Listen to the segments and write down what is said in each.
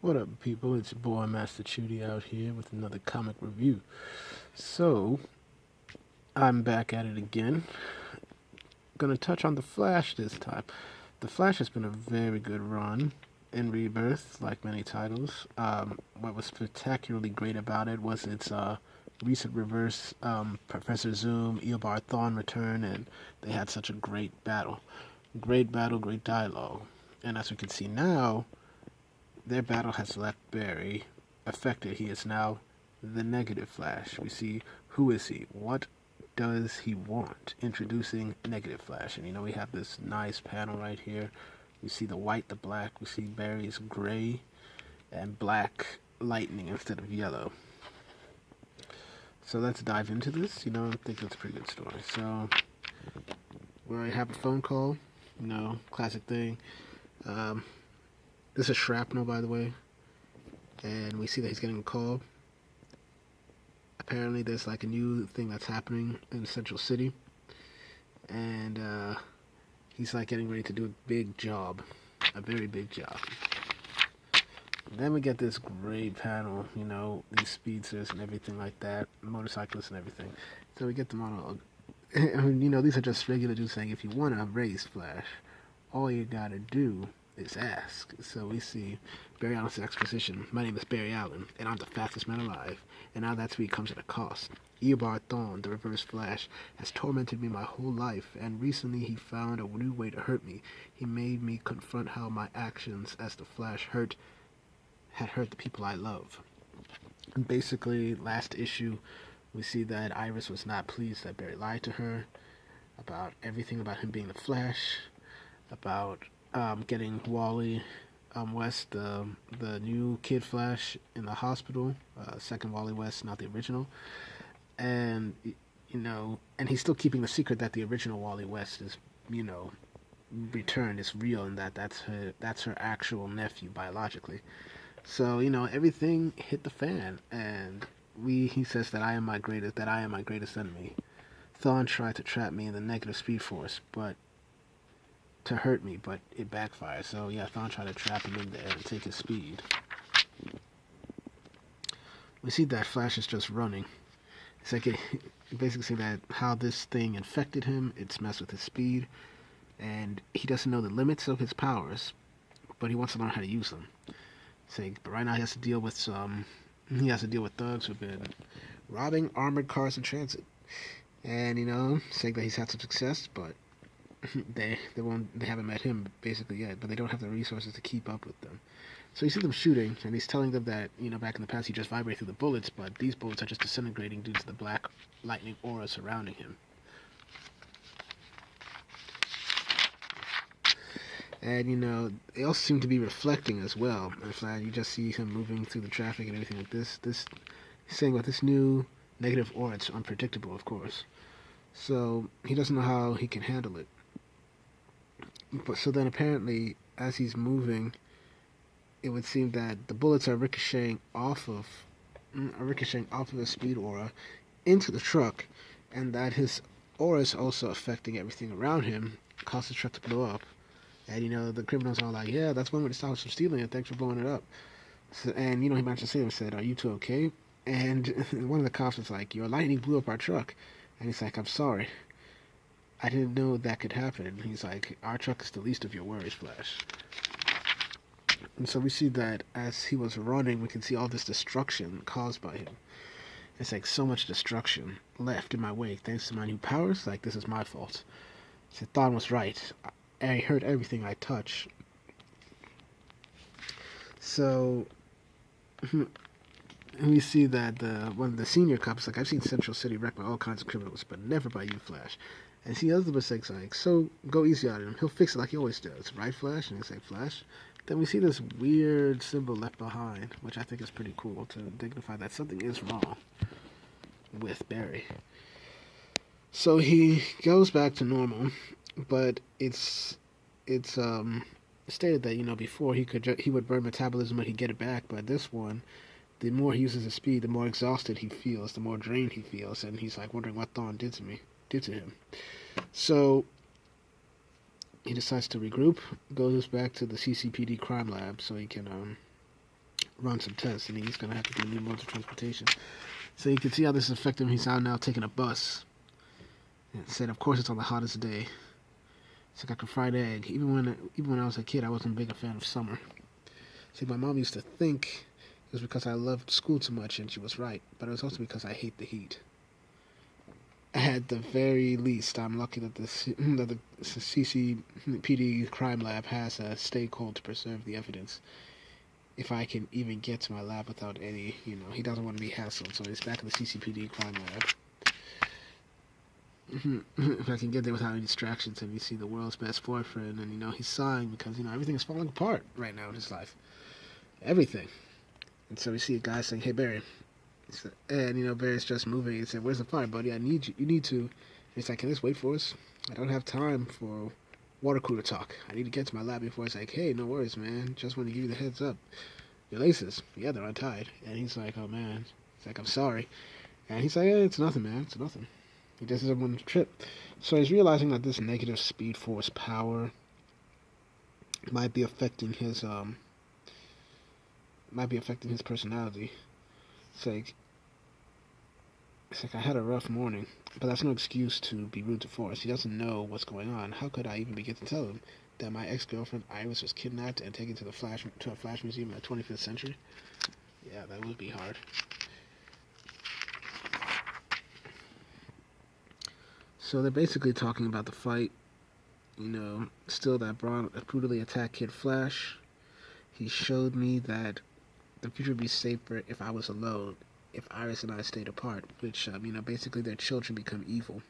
What up, people? It's your boy Master Chudy out here with another comic review. So, I'm back at it again. Gonna touch on The Flash this time. The Flash has been a very good run in Rebirth, like many titles. What was spectacularly great about it was its recent reverse Professor Zoom, Eobard Thawne return, and they had such a great battle. Great battle, great dialogue. And as we can see now, their battle has left Barry affected. He is now the negative Flash. We see who is he? What does he want? Introducing negative Flash. And we have this nice panel right here. We see the white, the black. We see Barry's gray and black lightning instead of yellow. So let's dive into this. I think it's a pretty good story. So we have a phone call. Classic thing. This is Shrapnel, by the way. And we see that he's getting a call. Apparently there's like a new thing that's happening in Central City. And he's like getting ready to do a big job. A very big job. And then we get this great panel, these speedsters and everything like that. Motorcyclists and everything. So we get the monologue. And, these are just regular dudes saying, if you want to race Flash, all you gotta do is ask. So we see Barry Allen's exposition. My name is Barry Allen, and I'm the fastest man alive. And now that speed comes at a cost. Eobard Thawne, the Reverse Flash, has tormented me my whole life, and recently he found a new way to hurt me. He made me confront how my actions as the Flash had hurt the people I love. And basically, last issue, we see that Iris was not pleased that Barry lied to her about everything about him being the Flash, about getting Wally West, the new Kid Flash, in the hospital. Second Wally West, not the original. And and he's still keeping the secret that the original Wally West is, returned, is real, and that's her actual nephew biologically. So everything hit the fan, and he says that I am my greatest enemy. Thawne tried to trap me in the negative speed force, but to hurt me, but it backfires. So yeah, Thawne tried to trap him in there and take his speed. We see that Flash is just running. It's like basically see that how this thing infected him. It's messed with his speed, and he doesn't know the limits of his powers, but he wants to learn how to use them. But right now he has to deal with thugs who've been robbing armored cars in transit, and saying that he's had some success, but they haven't met him basically yet, but they don't have the resources to keep up with them. So you see them shooting, and he's telling them that back in the past he just vibrated through the bullets, but these bullets are just disintegrating due to the black lightning aura surrounding him. And they also seem to be reflecting as well. In fact, you just see him moving through the traffic and everything like this. He's saying about this new negative aura. It's unpredictable, of course. So he doesn't know how he can handle it. But so then apparently, as he's moving, it would seem that the bullets are ricocheting off of the speed aura into the truck, and that his aura is also affecting everything around him, causing the truck to blow up. And the criminals are like, yeah, that's one way to stop us from stealing it. Thanks for blowing it up. So, and he managed to say and said, are you two okay? And one of the cops was like, your lightning blew up our truck. And he's like, I'm sorry. I didn't know that could happen. And he's like, our truck is the least of your worries, Flash. And so we see that as he was running, we can see all this destruction caused by him. It's like so much destruction left in my wake thanks to my new powers. Like, this is my fault. So Thawne was right. I hurt everything I touch. So we see that one of the senior cops like, I've seen Central City wrecked by all kinds of criminals, but never by you, Flash. And see other mistakes like, so go easy on him. He'll fix it like he always does, right, Flash? And he's like, Flash. Then we see this weird symbol left behind, which I think is pretty cool to dignify that something is wrong with Barry. So he goes back to normal, but it's stated that before he would burn metabolism and he'd get it back, but this one, the more he uses his speed, the more exhausted he feels, the more drained he feels, and he's like wondering what Thawne did to him. So he decides to regroup, goes back to the CCPD crime lab so he can run some tests, and he's going to have to do new modes of transportation. So you can see how this is affecting him. He's out now taking a bus. And it said, of course, it's on the hottest day. It's like a fried egg. Even when I was a kid, I wasn't a big fan of summer. See, my mom used to think it was because I loved school too much, and she was right. But it was also because I hate the heat. At the very least, I'm lucky that the CCPD crime lab has a stay cold to preserve the evidence. If I can even get to my lab without any, he doesn't want to be hassled, so he's back in the CCPD crime lab. If I can get there without any distractions, and you see the world's best boyfriend, and he's sighing because everything is falling apart right now in his life, everything. And so we see a guy saying, "Hey Barry," and Barry's just moving. He said, "Where's the fire, buddy? I need you. You need to." And he's like, "Can this wait for us? I don't have time for water cooler talk. I need to get to my lab before." It's like, "Hey, no worries, man. Just want to give you the heads up. Your laces, yeah, they're untied." And he's like, "Oh man." He's like, "I'm sorry." And he's like, "Yeah, it's nothing, man. It's nothing." He just doesn't want to trip. So he's realizing that this negative speed force power might be affecting his personality. It's like I had a rough morning, but that's no excuse to be rude to Forrest. He doesn't know what's going on. How could I even begin to tell him that my ex-girlfriend Iris was kidnapped and taken to a flash museum in the 25th century? Yeah, that would be hard. So they're basically talking about the fight. Still that brutally attacked Kid Flash. He showed me that the future would be safer if I was alone, if Iris and I stayed apart, which, basically their children become evil.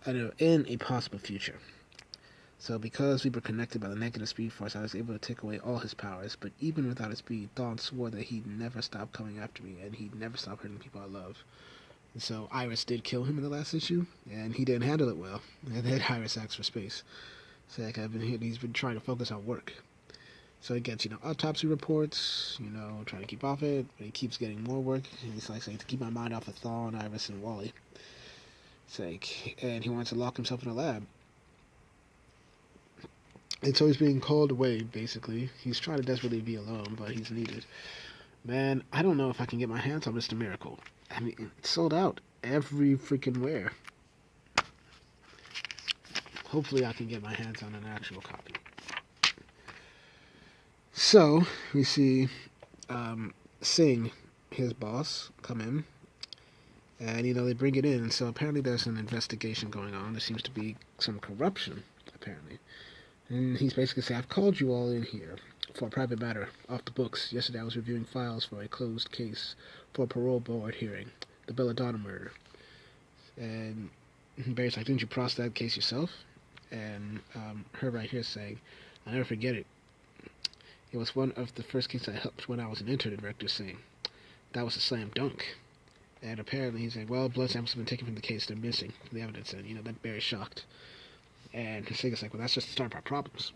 In a possible future. So because we were connected by the negative speed force, I was able to take away all his powers, but even without his speed, Dawn swore that he'd never stop coming after me, and he'd never stop hurting the people I love. And so Iris did kill him in the last issue, and he didn't handle it well. And then Iris asked for space. So he's been trying to focus on work. So he gets, autopsy reports, trying to keep off it, but he keeps getting more work. And he's like saying to keep my mind off of Thawne, Iris, and Wally. And he wants to lock himself in a lab. And so he's being called away, basically. He's trying to desperately be alone, but he's needed. Man, I don't know if I can get my hands on Mr. Miracle. I mean, it's sold out every freaking where. Hopefully I can get my hands on an actual copy. So, we see Singh, his boss, come in. And, they bring it in. So apparently there's an investigation going on. There seems to be some corruption, apparently. And he's basically saying, "I've called you all in here for a private matter, off the books. Yesterday I was reviewing files for a closed case for a parole board hearing, the Belladonna murder." And Barry's like, "Didn't you process that case yourself?" And her right here saying, "I'll never forget it. It was one of the first cases I helped when I was an intern," director saying. "That was a slam dunk." And apparently he's like, "Well, blood samples have been taken from the case. They're missing from the evidence." And, that Barry's shocked. And Singh is like, "Well, that's just the start of our problems."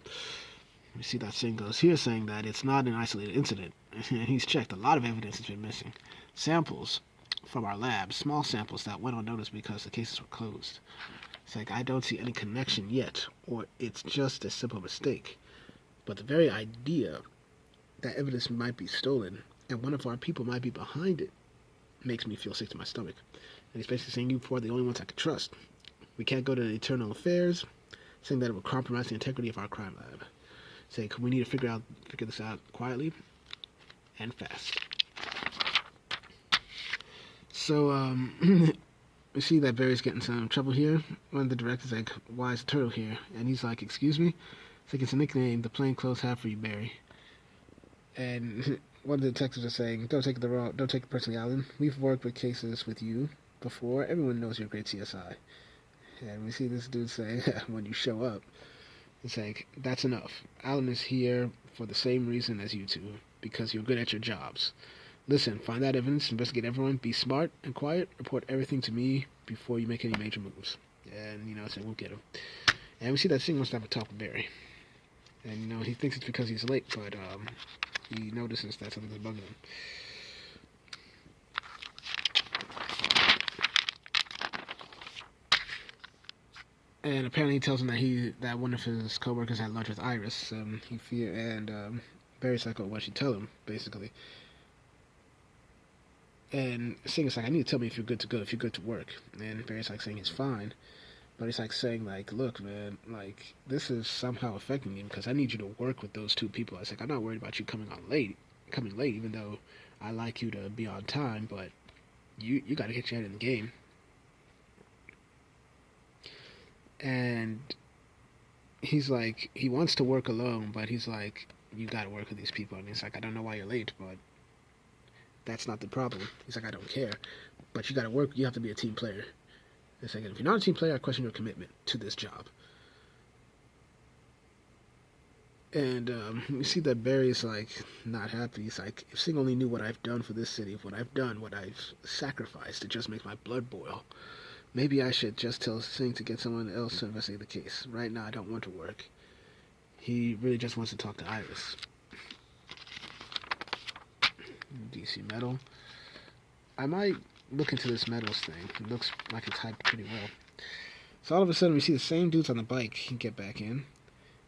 We see that Singh goes here saying that it's not an isolated incident. And he's checked. A lot of evidence has been missing. Samples from our lab, small samples that went unnoticed because the cases were closed. It's like, I don't see any connection yet, or it's just a simple mistake. But the very idea that evidence might be stolen and one of our people might be behind it makes me feel sick to my stomach. And he's basically saying you four are the only ones I could trust. We can't go to the internal affairs, saying that it will compromise the integrity of our crime lab. Saying we need to figure this out quietly and fast. So we see that Barry's getting some trouble here. One of the directors like, "Why is the turtle here?" And he's like, "Excuse me?" It's like, "It's a nickname the plainclothes have for you, Barry." And one of the detectives are saying, don't take it personally, Alan. We've worked with cases with you before. Everyone knows you're a great CSI. And we see this dude saying, "When you show up," it's like, that's enough. Alan is here for the same reason as you two, because you're good at your jobs. Listen, find that evidence, investigate everyone, be smart and quiet, report everything to me before you make any major moves. And, so we'll get him. And we see that Singh wants to have a talk with Barry. And, he thinks it's because he's late, but he notices that something's bugging him. And apparently he tells him that one of his coworkers had lunch with Iris. Barry Barry's like, oh, why'd you tell him, basically. And Singer's like, I need to tell me if you're good to go, if you're good to work. And Barry's like saying he's fine. But he's like saying, like, look, man, like, this is somehow affecting me because I need you to work with those two people. I was like, I'm not worried about you coming late, even though I like you to be on time, but you got to get your head in the game. And he's like, he wants to work alone, but he's like, you got to work with these people. And he's like, I don't know why you're late, but that's not the problem. He's like, I don't care, but you got to work. You have to be a team player. It's like, if you're not a team player, I question your commitment to this job. And you see that Barry's like not happy. He's like, if Sing only knew what I've done for this city, what I've done, what I've sacrificed, it just makes my blood boil. Maybe I should just tell Sing to get someone else to investigate the case. Right now, I don't want to work. He really just wants to talk to Iris. DC Metal. I might look into this metals thing. It looks like it's hyped pretty well. So all of a sudden we see the same dudes on the bike get back in.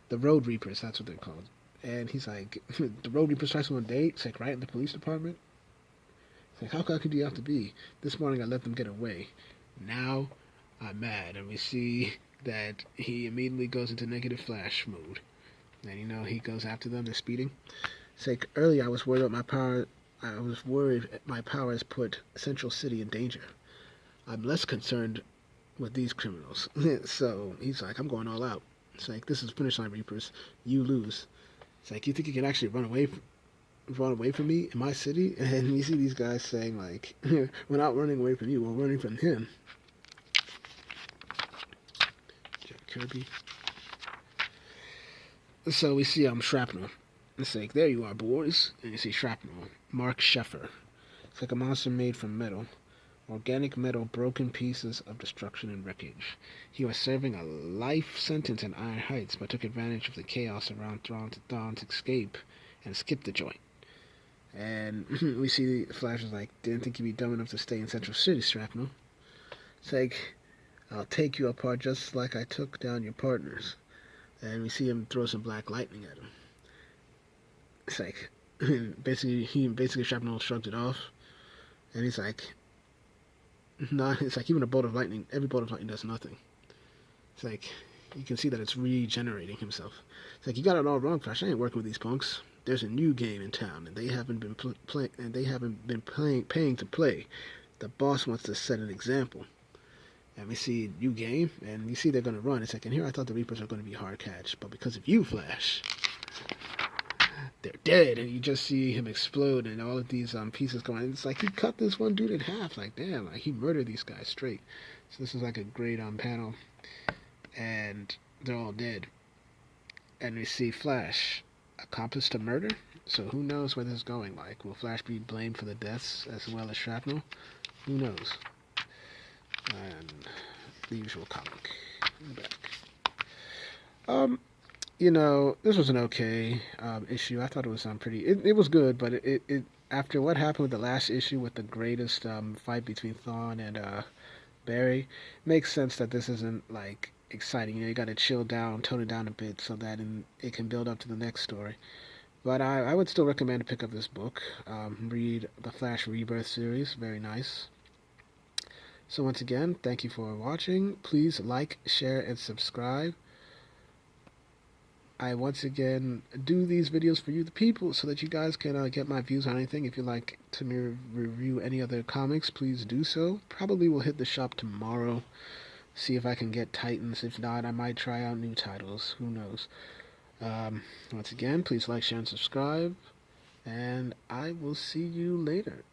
The Road Reapers, that's what they're called. And he's like, the Road Reapers try someone on a date? It's like right in the police department? It's like, how cocky do you have to be? This morning I let them get away. Now I'm mad. And we see that he immediately goes into negative flash mode. And you know, he goes after them, they're speeding. It's like, earlier I was worried about my power. I was worried my powers put Central City in danger. I'm less concerned with these criminals. So he's like, I'm going all out. It's like, this is finish line, Reapers. You lose. It's like, you think you can actually run away from me in my city? And you see these guys saying like, we're not running away from you, we're running from him. Jack Kirby. So we see Shrapnel. It's like, there you are, boys. And you see Shrapnel. Mark Sheffer. It's like a monster made from metal. Organic metal, broken pieces of destruction and wreckage. He was serving a life sentence in Iron Heights, but took advantage of the chaos around Thrawn's escape and skipped the joint. And we see Flash is like, didn't think you'd be dumb enough to stay in Central City, Shrapnel. It's like, I'll take you apart just like I took down your partners. And we see him throw some black lightning at him. It's like, basically Shrapnel shrugged it off. And he's like, nah, it's like even a bolt of lightning, every bolt of lightning does nothing. It's like, you can see that it's regenerating himself. It's like, you got it all wrong, Flash. I ain't working with these punks. There's a new game in town, and they haven't been paying to play. The boss wants to set an example. And we see new game, and we see they're going to run. It's like, and here I thought the Reapers are going to be hard catch, but because of you, Flash, they're dead. And you just see him explode, and all of these pieces going. And it's like he cut this one dude in half. Like, damn, like he murdered these guys straight. So this is like a great panel, and they're all dead. And we see Flash, accomplice to murder. So who knows where this is going? Like, will Flash be blamed for the deaths as well as Shrapnel? Who knows? And the usual comic. Back. You know, this was an okay issue. I thought it was pretty. It was good, but it after what happened with the last issue with the greatest fight between Thawne and Barry, makes sense that this isn't like exciting. You know, you got to chill down, tone it down a bit, so that it can build up to the next story. But I would still recommend to pick up this book. Read the Flash Rebirth series. Very nice. So once again, thank you for watching. Please like, share, and subscribe. I once again do these videos for you, the people, so that you guys can get my views on anything. If you'd like to review any other comics, please do so. Probably will hit the shop tomorrow. See if I can get Titans. If not, I might try out new titles. Who knows? Once again, please like, share, and subscribe. And I will see you later.